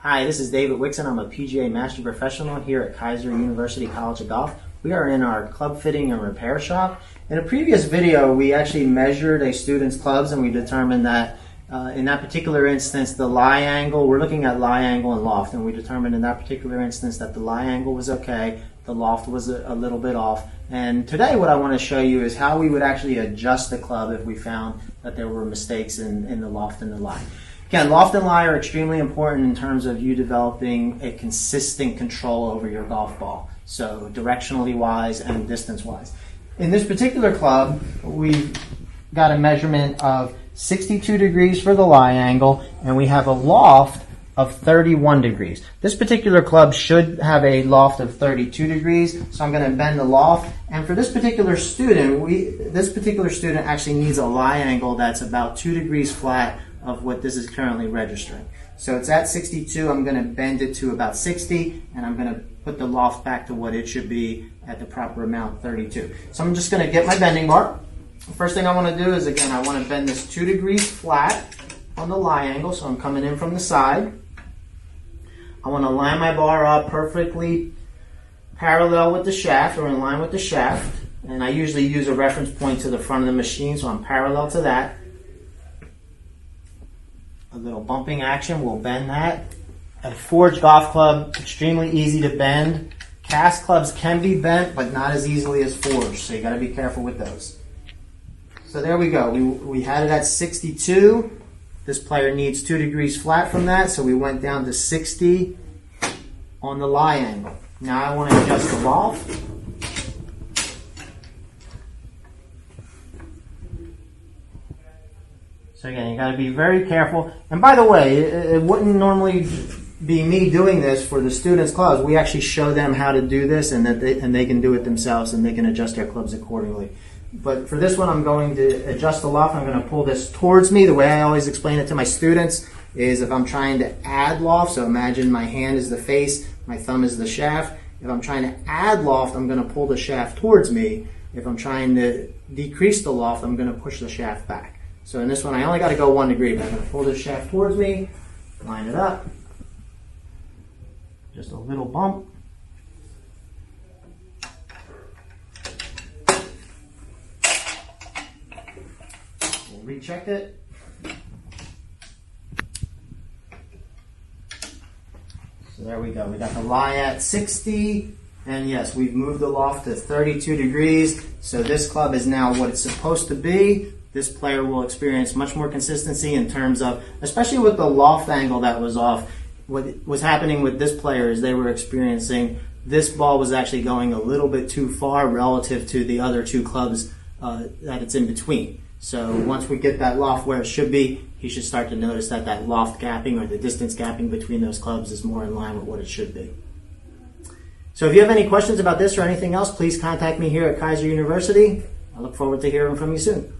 Hi, this is David Wixson. I'm a PGA Master Professional here at Keiser University College of Golf. We are in our club fitting and repair shop. In a previous video, we actually measured a student's clubs and we determined that in that particular instance, the lie angle, we're looking at lie angle and loft, and we determined in that particular instance that the lie angle was okay, the loft was a little bit off. And today what I want to show you is how we would actually adjust the club if we found that there were mistakes in the loft and the lie. Again, loft and lie are extremely important in terms of you developing a consistent control over your golf ball, so directionally wise and distance wise. In this particular club, we've got a measurement of 62 degrees for the lie angle, and we have a loft of 31 degrees. This particular club should have a loft of 32 degrees, so I'm going to bend the loft. And for this particular student, actually needs a lie angle that's about 2 degrees flat of what this is currently registering. So it's at 62, I'm going to bend it to about 60, and I'm going to put the loft back to what it should be at the proper amount, 32. So I'm just going to get my bending bar. The first thing I want to do is, again, I want to bend this 2 degrees flat on the lie angle, so I'm coming in from the side. I want to line my bar up perfectly parallel with the shaft, or in line with the shaft, and I usually use a reference point to the front of the machine, so I'm parallel to that. A little bumping action will bend that. A forged golf club, extremely easy to bend. Cast clubs can be bent, but not as easily as forged, so you got to be careful with those. So there we go. We had it at 62. This player needs 2 degrees flat from that, so we went down to 60 on the lie angle. Now I want to adjust the loft. So again, you got to be very careful. And by the way, it wouldn't normally be me doing this for the students' clubs. We actually show them how to do this, and they can do it themselves, and they can adjust their clubs accordingly. But for this one, I'm going to adjust the loft. I'm going to pull this towards me. The way I always explain it to my students is if I'm trying to add loft, so imagine my hand is the face, my thumb is the shaft. If I'm trying to add loft, I'm going to pull the shaft towards me. If I'm trying to decrease the loft, I'm going to push the shaft back. So in this one, I only got to go 1 degree, but I'm going to pull this shaft towards me, line it up, just a little bump. We'll recheck it. So there we go. We got the lie at 60, and yes, we've moved the loft to 32 degrees. So this club is now what it's supposed to be. This player will experience much more consistency in terms of, especially with the loft angle that was off. What was happening with this player is they were experiencing this ball was actually going a little bit too far relative to the other 2 clubs that it's in between. So once we get that loft where it should be, he should start to notice that that loft gapping or the distance gapping between those clubs is more in line with what it should be. So if you have any questions about this or anything else, please contact me here at Keiser University. I look forward to hearing from you soon.